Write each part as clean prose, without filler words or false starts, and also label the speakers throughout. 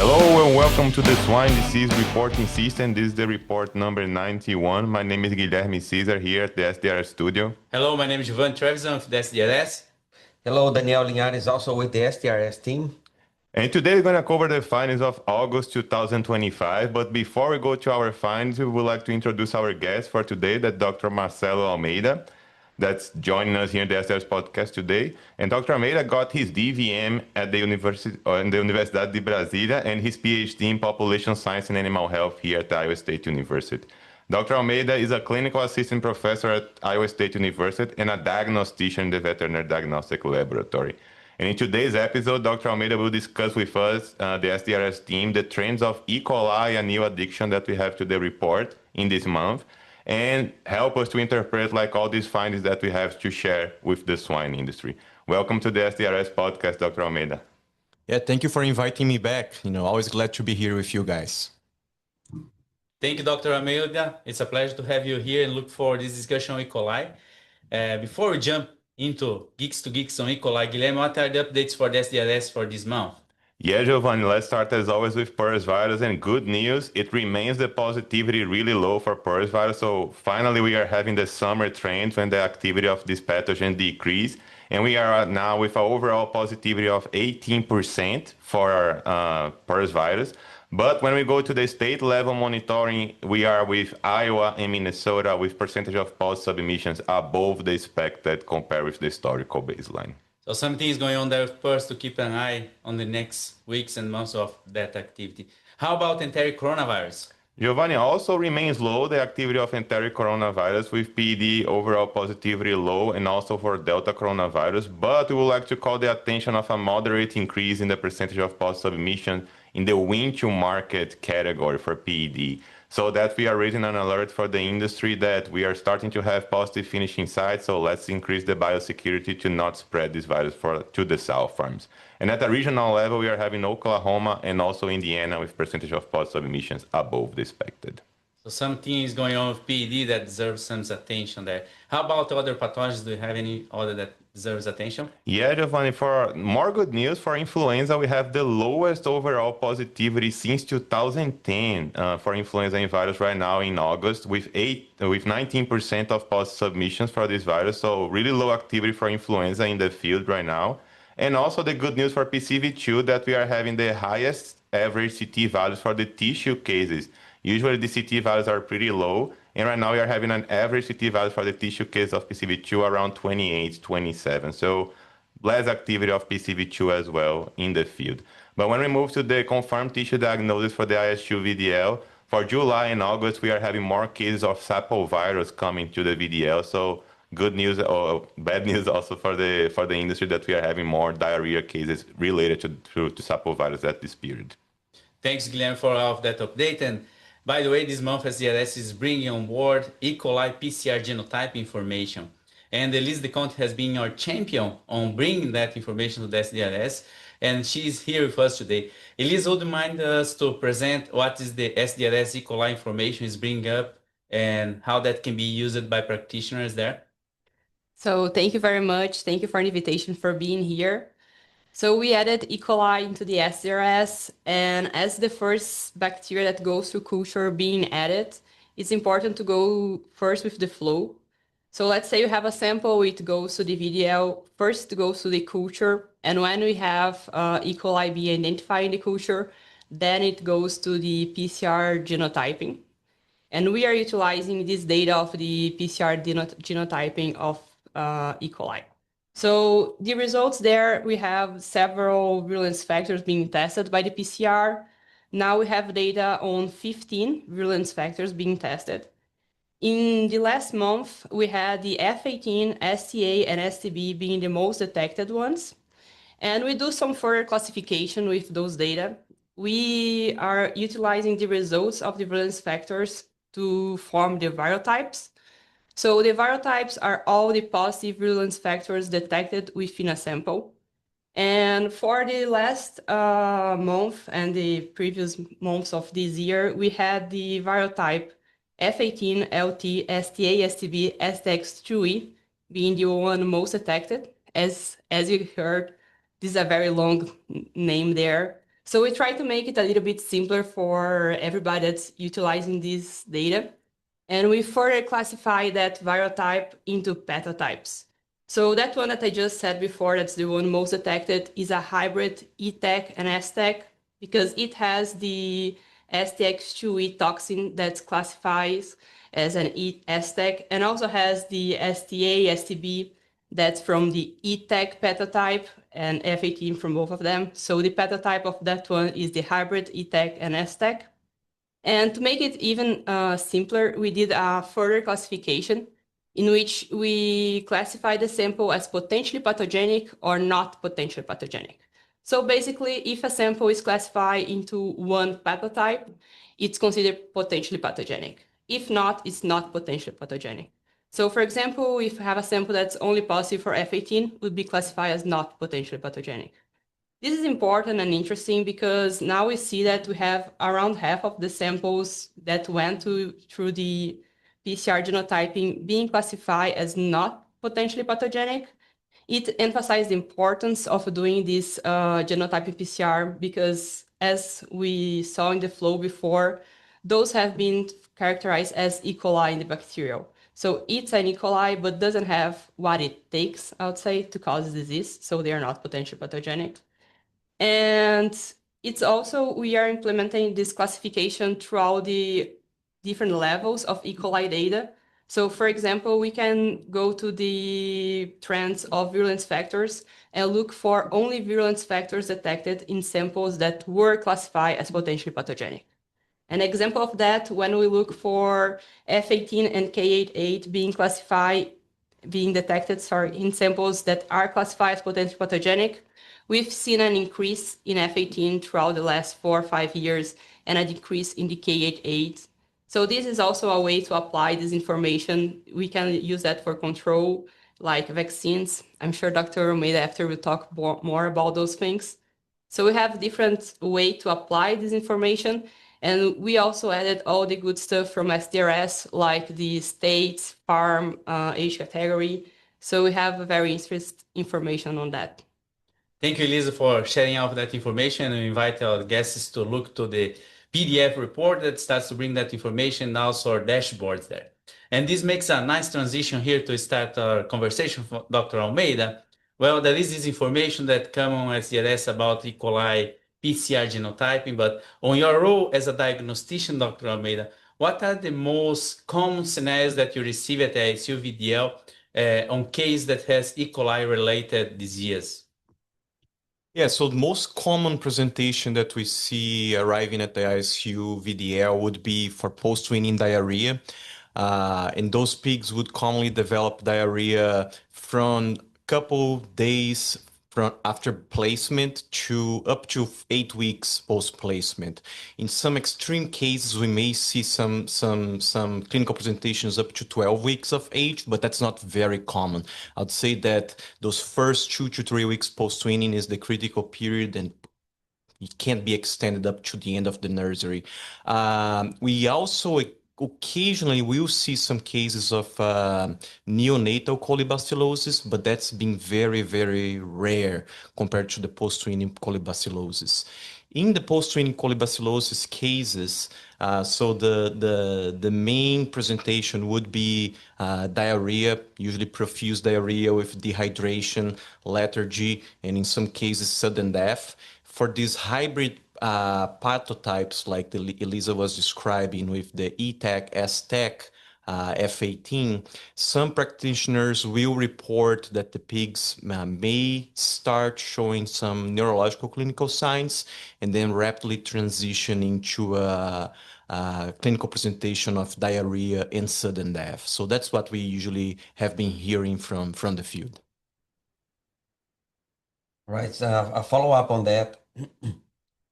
Speaker 1: Hello and welcome to the Swine Disease Reporting System. This is the report number 91. My name is Guilherme Caesar here at the SDRS studio.
Speaker 2: Hello, my name is Giovanni Trevisan of the SDRS.
Speaker 3: Hello, Daniel Linhares, also with the SDRS team.
Speaker 1: And today we're going to cover the findings of August 2025. But before we go to our findings, we would like to introduce our guest for today, that's Dr. Marcelo Almeida, that's joining us here in the SDRS podcast today. And Dr. Almeida got his DVM at the Universidade de Brasília and his PhD in Population Science and Animal Health here at Iowa State University. Dr. Almeida is a clinical assistant professor at Iowa State University and a diagnostician in the Veterinary Diagnostic Laboratory. And in today's episode, Dr. Almeida will discuss with us, the SDRS team, the trends of E. coli and new addiction that we have to the report in this month, and help us to interpret like all these findings that we have to share with the swine industry. Welcome to the SDRS podcast, Dr. Almeida.
Speaker 4: Yeah, thank you for inviting me back. Always glad to be here with you guys.
Speaker 2: Thank you, Dr. Almeida. It's a pleasure to have you here and look for this discussion on E. coli. Before we jump into Geeks to Geeks on E. coli, Guilherme, what are the updates for the SDRS for this month?
Speaker 1: Yeah, Giovanni, let's start as always with PRRS virus, and good news, it remains the positivity really low for PRRS virus. So finally we are having the summer trend when the activity of this pathogen decrease, and we are now with an overall positivity of 18% for PRRS virus. But when we go to the state level monitoring, we are with Iowa and Minnesota with percentage of pulse submissions above the expected compared with the historical baseline.
Speaker 2: So something is going on there first to keep an eye on the next weeks and months of that activity. How about enteric coronavirus?
Speaker 1: Giovanni, also remains low, the activity of enteric coronavirus with PD overall positivity low and also for Delta coronavirus, but we would like to call the attention of a moderate increase in the percentage of post submission in the win to market category for PED. So that we are raising an alert for the industry that we are starting to have positive finishing sites. So let's increase the biosecurity to not spread this virus to the sow farms. And at a regional level, we are having Oklahoma and also Indiana with percentage of post submissions above the expected.
Speaker 2: So something is going on with PED that deserves some attention there. How about other pathogens? Do you have any other that deserves attention?
Speaker 1: Yeah, Giovanni, for more good news for influenza, we have the lowest overall positivity since 2010 for influenza virus right now in August with 19% of post submissions for this virus. So really low activity for influenza in the field right now. And also the good news for PCV2 that we are having the highest average CT values for the tissue cases. Usually the CT values are pretty low, and right now we are having an average CT value for the tissue case of PCV2 around 28, 27. So less activity of PCV2 as well in the field. But when we move to the confirmed tissue diagnosis for the IS2 VDL, for July and August, we are having more cases of sapovirus coming to the VDL. So good news or bad news also for the industry that we are having more diarrhea cases related to sapovirus at this period.
Speaker 2: Thanks, Guilherme, for all of that update. And by the way, this month SDRS is bringing on board E. coli PCR genotype information. And Elise DeConte has been our champion on bringing that information to the SDRS. And she's here with us today. Elise, would you mind us to present what is the SDRS E. coli information is bringing up and how that can be used by practitioners there?
Speaker 5: So thank you very much. Thank you for the invitation for being here. So we added E. coli into the SDRS, and as the first bacteria that goes through culture being added, it's important to go first with the flow. So let's say you have a sample, it goes to the VDL, first it goes to the culture, and when we have E. coli be identified in the culture, then it goes to the PCR genotyping. And we are utilizing this data of the PCR genotyping of E. coli. So the results there, we have several virulence factors being tested by the PCR. Now we have data on 15 virulence factors being tested. In the last month, we had the F18, STA, and STB being the most detected ones. And we do some further classification with those data. We are utilizing the results of the virulence factors to form the viral types. So the viral types are all the positive virulence factors detected within a sample. And for the last month and the previous months of this year, we had the viral type F18, LT, STA, STB, STX2E being the one most detected. As you heard, this is a very long name there. So we try to make it a little bit simpler for everybody that's utilizing this data. And we further classify that viral type into pathotypes. So that one that I just said before, that's the one most detected, is a hybrid ETEC and STEC because it has the STX2E toxin that classifies as an STEC and also has the STA, STB that's from the ETEC pathotype and F18 from both of them. So the pathotype of that one is the hybrid ETEC and STEC. And to make it even simpler, we did a further classification in which we classify the sample as potentially pathogenic or not potentially pathogenic. So basically, if a sample is classified into one pathotype, it's considered potentially pathogenic. If not, it's not potentially pathogenic. So for example, if we have a sample that's only positive for F18, it would be classified as not potentially pathogenic. This is important and interesting because now we see that we have around half of the samples that went through the PCR genotyping being classified as not potentially pathogenic. It emphasized the importance of doing this genotyping PCR because as we saw in the flow before, those have been characterized as E. coli in the bacterial. So it's an E. coli, but doesn't have what it takes, I would say, to cause disease. So they are not potentially pathogenic. And it's also, we are implementing this classification throughout the different levels of E. coli data. So for example, we can go to the trends of virulence factors and look for only virulence factors detected in samples that were classified as potentially pathogenic. An example of that, when we look for F18 and K88 being detected, in samples that are classified as potentially pathogenic, we've seen an increase in F18 throughout the last 4 or 5 years and a decrease in the K88. So this is also a way to apply this information. We can use that for control, like vaccines. I'm sure Dr. Almeida after will talk more about those things. So we have different way to apply this information. And we also added all the good stuff from SDRS, like the states, farm, age category. So we have very interesting information on that.
Speaker 2: Thank you, Elisa, for sharing all of that information, and invite our guests to look to the PDF report that starts to bring that information and also our dashboards there. And this makes a nice transition here to start our conversation with Dr. Almeida. Well, there is this information that comes on SDRS about E. coli PCR genotyping, but on your role as a diagnostician, Dr. Almeida, what are the most common scenarios that you receive at the ISU VDL on case that has E. coli related disease?
Speaker 4: Yeah, so the most common presentation that we see arriving at the ISU VDL would be for post-weaning diarrhea. And those pigs would commonly develop diarrhea from a couple days after placement to up to 8 weeks post-placement. In some extreme cases, we may see some clinical presentations up to 12 weeks of age, but that's not very common. I'd say that those first 2 to 3 weeks post-weaning is the critical period, and it can't be extended up to the end of the nursery. We also occasionally we'll see some cases of neonatal colibacillosis, but that's been very, very rare compared to the post-weaning colibacillosis. In the post-weaning colibacillosis cases, so the main presentation would be diarrhea, usually profuse diarrhea with dehydration, lethargy, and in some cases sudden death. For these hybrid pathotypes like Elisa was describing with the ETEC, STEC, F18, some practitioners will report that the pigs may start showing some neurological clinical signs and then rapidly transition into a clinical presentation of diarrhea and sudden death. So that's what we usually have been hearing from the field.
Speaker 3: Right. A follow-up on that.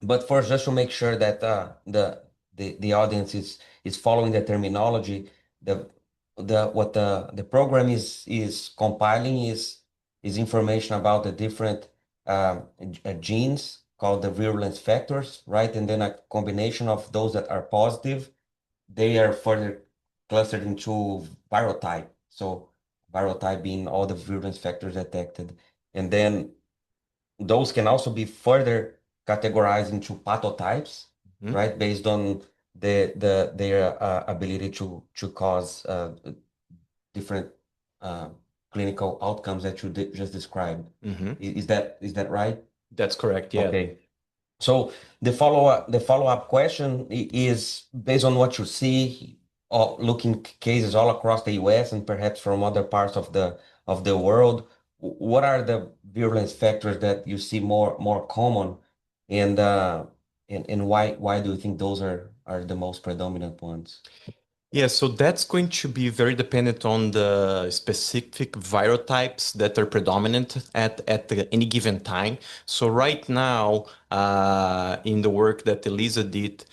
Speaker 3: But first, just to make sure that the audience is following the terminology, what the program is compiling is information about the different genes called the virulence factors, right? And then a combination of those that are positive, they are further clustered into viral type. So viral type being all the virulence factors detected, and then those can also be further categorized into pathotypes,
Speaker 4: Mhm.
Speaker 3: right? Based on their ability to cause different clinical outcomes that you just described.
Speaker 4: Mhm.
Speaker 3: Is that right?
Speaker 4: That's correct. Yeah.
Speaker 3: Okay. So the follow-up question is based on what you see, looking cases all across the US and perhaps from other parts of the world. What are the virulence factors that you see more common, and why do you think those are the most predominant ones?
Speaker 4: Yeah, so that's going to be very dependent on the specific viral types that are predominant any given time. So right now, in the work that Elisa did,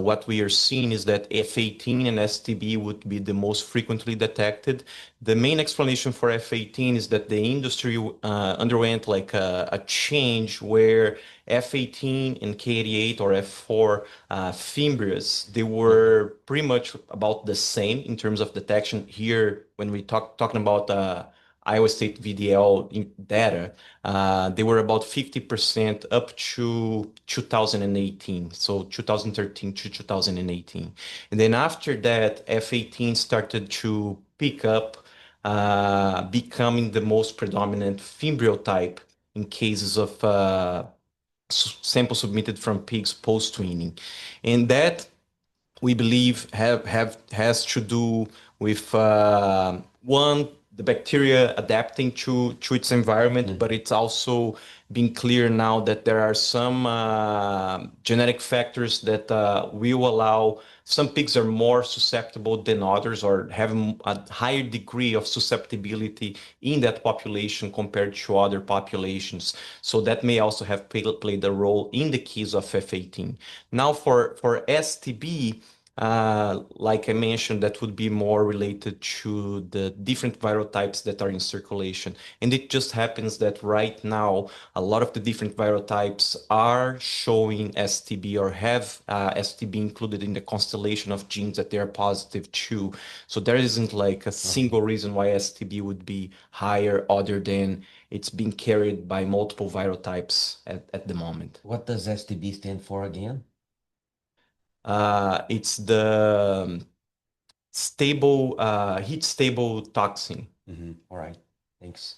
Speaker 4: what we are seeing is that F18 and STB would be the most frequently detected. The main explanation for F18 is that the industry underwent like a change where F18 and K88 or F4 Fimbrias, they were pretty much about the same in terms of detection. Here, when we talking about Iowa State VDL data, they were about 50% up to 2018, so 2013 to 2018. And then after that, F18 started to pick up, becoming the most predominant Fimbrio type in cases of samples submitted from pigs post-weaning. And that we believe has to do with one, the bacteria adapting to its environment, but it's also been clear now that there are some genetic factors that will allow some pigs are more susceptible than others or have a higher degree of susceptibility in that population compared to other populations. So that may also have played a role in the case of F18. Now for STB, like I mentioned, that would be more related to the different viral types that are in circulation. And it just happens that right now, a lot of the different viral types are showing STB or have STB included in the constellation of genes that they are positive to. So there isn't like a single reason why STB would be higher other than it's being carried by multiple viral types at the moment.
Speaker 3: What does STB stand for again?
Speaker 4: It's the stable, heat stable toxin.
Speaker 3: All right. Thanks.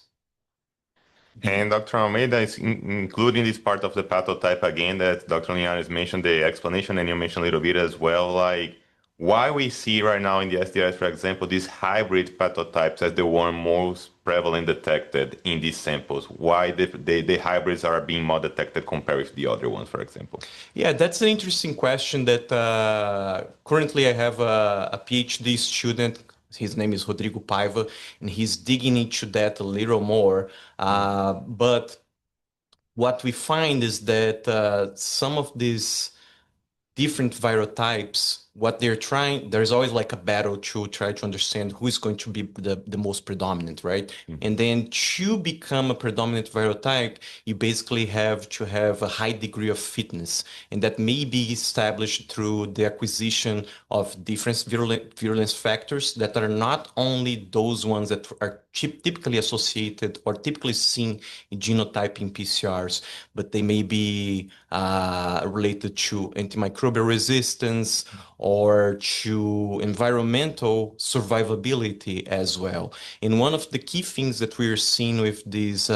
Speaker 1: And Dr. Almeida is including this part of the pathotype again that Dr. Linhares mentioned the explanation, and you mentioned a little bit as well, like why we see right now in the SDRS, for example, these hybrid pathotypes as the one most prevalent detected in these samples. Why the hybrids are being more detected compared with the other ones, for example?
Speaker 4: Yeah, that's an interesting question that currently I have a PhD student. His name is Rodrigo Paiva, and he's digging into that a little more. But what we find is that some of these different viral types, what they're trying, there's always like a battle to try to understand who is going to be the most predominant, right? And then to become a predominant viral type, you basically have to have a high degree of fitness. And that may be established through the acquisition of different virulence factors that are not only those ones that are typically associated or typically seen in genotyping PCRs, but they may be related to antimicrobial resistance or to environmental survivability as well. And one of the key things that we're seeing with these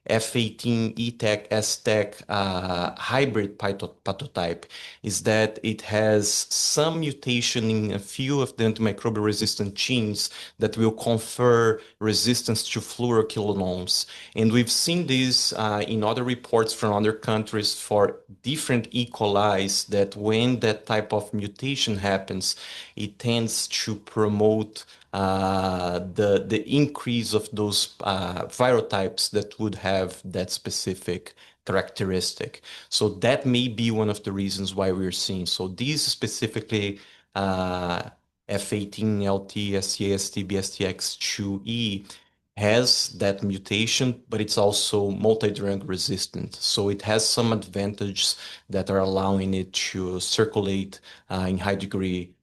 Speaker 4: F18 ETEC STEC hybrid pathotype is that it has some mutation in a few of the antimicrobial resistant genes that will confer resistance to fluoroquinolones. And we've seen this in other reports from other countries for different E. coli's that when that type of mutation happens, it tends to promote the increase of those viral types that would have that specific characteristic. So that may be one of the reasons why we're seeing. So these specifically F18, LT, SCA, STB, STX2E has that mutation, but it's also multi-drug resistant. So it has some advantages that are allowing it to circulate in high degree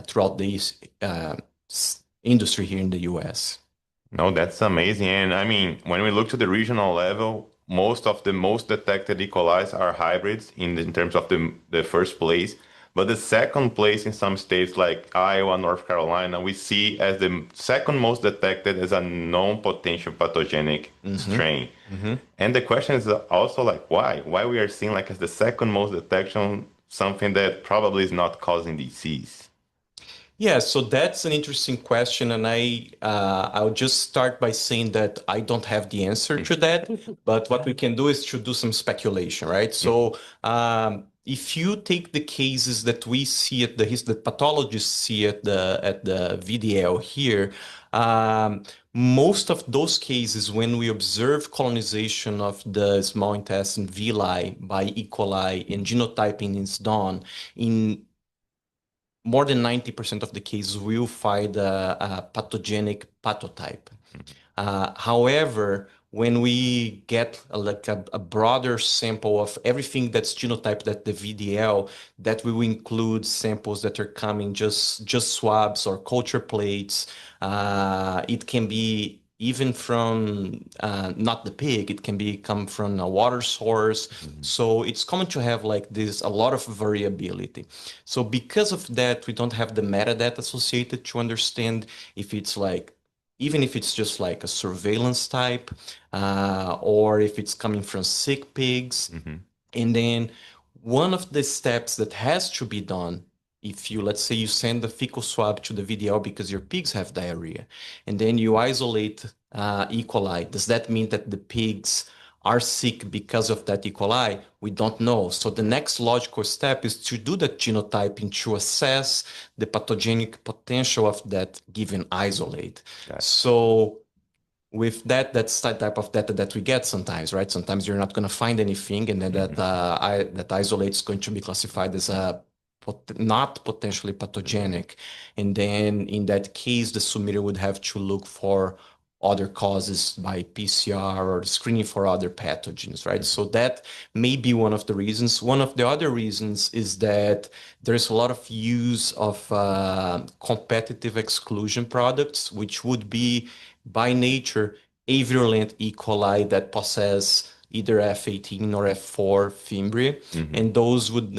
Speaker 4: throughout the industry here in the US.
Speaker 1: No, that's amazing. And I mean, when we look to the regional level, most of the most detected E. coli are hybrids in terms of the first place. But the second place in some states like Iowa, North Carolina, we see as the second most detected as a non-potential pathogenic strain. And the question is also like, why? Why we are seeing like as the second most detection something that probably is not causing disease?
Speaker 4: Yeah, so that's an interesting question, and I'll just start by saying that I don't have the answer to that, but what we can do is to do some speculation, right? So if you take the cases that we see at the pathologists see at the VDL here, most of those cases when we observe colonization of the small intestine villi by E. coli and genotyping is done in more than 90% of the cases, we'll find a pathogenic pathotype. However, when we get a broader sample of everything that's genotyped at the VDL, that will include samples that are coming just swabs or culture plates. It can be even from not the pig, it can be come from a water source. So it's common to have like this a lot of variability. So because of that, we don't have the metadata associated to understand if it's like even if it's just like a surveillance type, or if it's coming from sick pigs. And then one of the steps that has to be done, if you, let's say you send the fecal swab to the VDL because your pigs have diarrhea, and then you isolate E. coli, does that mean that the pigs are sick because of that E. coli? We don't know. So the next logical step is to do the genotyping to assess the pathogenic potential of that given isolate. So with that, that's the type of data that we get sometimes, right? Sometimes you're not going to find anything, and then that isolate is going to be classified as a not potentially pathogenic. And then in that case, the submitter would have to look for other causes by PCR or screening for other pathogens, right? So that may be one of the reasons. One of the other reasons is that there's a lot of use of competitive exclusion products, which would be by nature a virulent E. coli that possess either F18 or F4 Fimbria, and those would,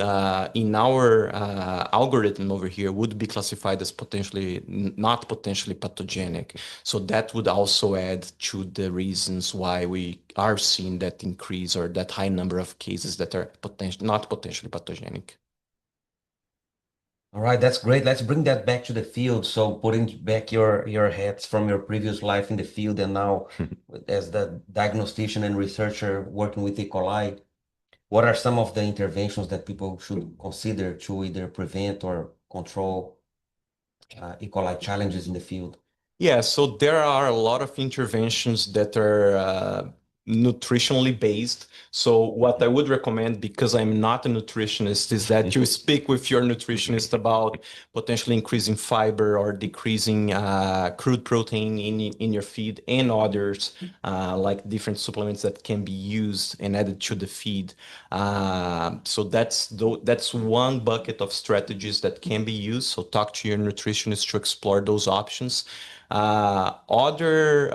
Speaker 4: in our algorithm over here, would be classified as potentially not potentially pathogenic. So that would also add to the reasons why we are seeing that increase or that high number of cases that are not potentially pathogenic.
Speaker 3: All right, that's great. Let's bring that back to the field. So putting back your hats from your previous life in the field and now as the diagnostician and researcher working with E. coli, what are some of the interventions that people should consider to either prevent or control E. coli challenges in the field?
Speaker 4: Yeah, so there are a lot of interventions that are nutritionally based. So what I would recommend, because I'm not a nutritionist, is that you speak with your nutritionist about potentially increasing fiber or decreasing crude protein in your feed and others, like different supplements that can be used and added to the feed. So that's one bucket of strategies that can be used. So talk to your nutritionist to explore those options. Other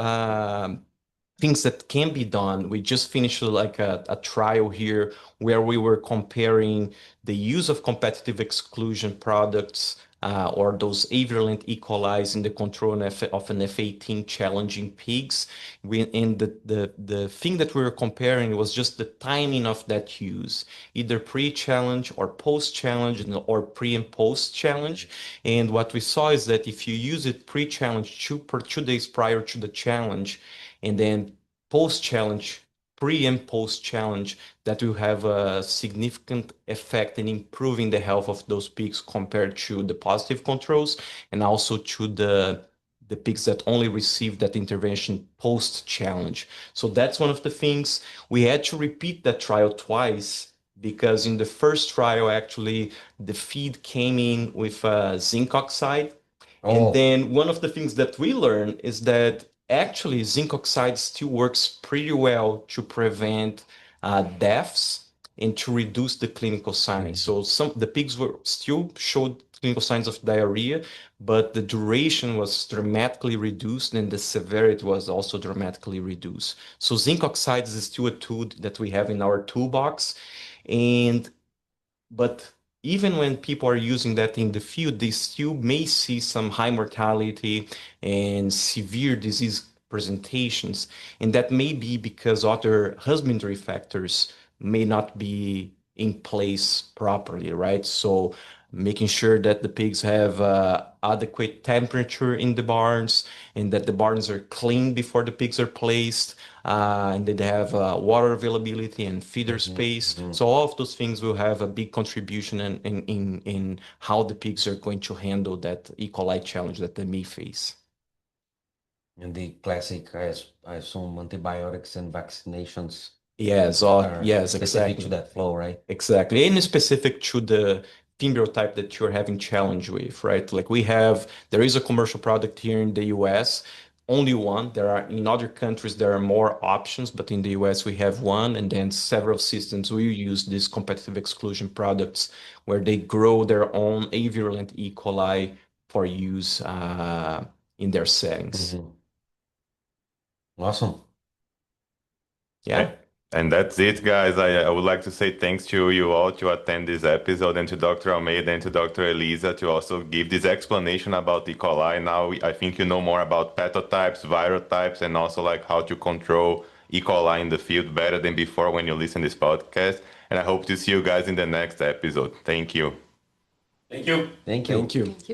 Speaker 4: things that can be done, we just finished like a trial here where we were comparing the use of competitive exclusion products or those avirulent E. coli's in the control of an F18 challenging pigs. And the thing that we were comparing was just the timing of that use, either pre-challenge or post-challenge or pre and post-challenge. And what we saw is that if you use it pre-challenge 2 days prior to the challenge, and then post-challenge, pre and post-challenge, that will have a significant effect in improving the health of those pigs compared to the positive controls, and also to the pigs that only received that intervention post-challenge. So that's one of the things. We had to repeat that trial twice because in the first trial, actually, the feed came in with zinc oxide. And then one of the things that we learned is that actually zinc oxide still works pretty well to prevent deaths and to reduce the clinical signs. So the pigs were still showed clinical signs of diarrhea, but the duration was dramatically reduced and the severity was also dramatically reduced. So zinc oxide is still a tool that we have in our toolbox. But even when people are using that in the field, they still may see some high mortality and severe disease presentations. And that may be because other husbandry factors may not be in place properly, right? So making sure that the pigs have adequate temperature in the barns and that the barns are clean before the pigs are placed, and that they have water availability and feeder space. So all of those things will have a big contribution in how the pigs are going to handle that E. coli challenge that they may face.
Speaker 3: And the classic, I assume, antibiotics and vaccinations
Speaker 4: Yes,
Speaker 3: are
Speaker 4: yes,
Speaker 3: specific
Speaker 4: exactly.
Speaker 3: to that flow, right?
Speaker 4: Exactly. And specific to the phenotype that you're having challenge with, right? Like there is a commercial product here in the US, only one. In other countries, there are more options, but in the US, we have one. And then several systems will use these competitive exclusion products where they grow their own avirulent E. coli for use in their settings.
Speaker 3: Awesome.
Speaker 4: Yeah.
Speaker 1: And that's it, guys. I would like to say thanks to you all to attend this episode and to Dr. Almeida and to Dr. Elisa to also give this explanation about E. coli. Now I think you know more about pathotypes, viral types, and also like how to control E. coli in the field better than before when you listen to this podcast. And I hope to see you guys in the next episode. Thank you.
Speaker 2: Thank you.
Speaker 3: Thank you.
Speaker 4: Thank you.
Speaker 5: Thank you.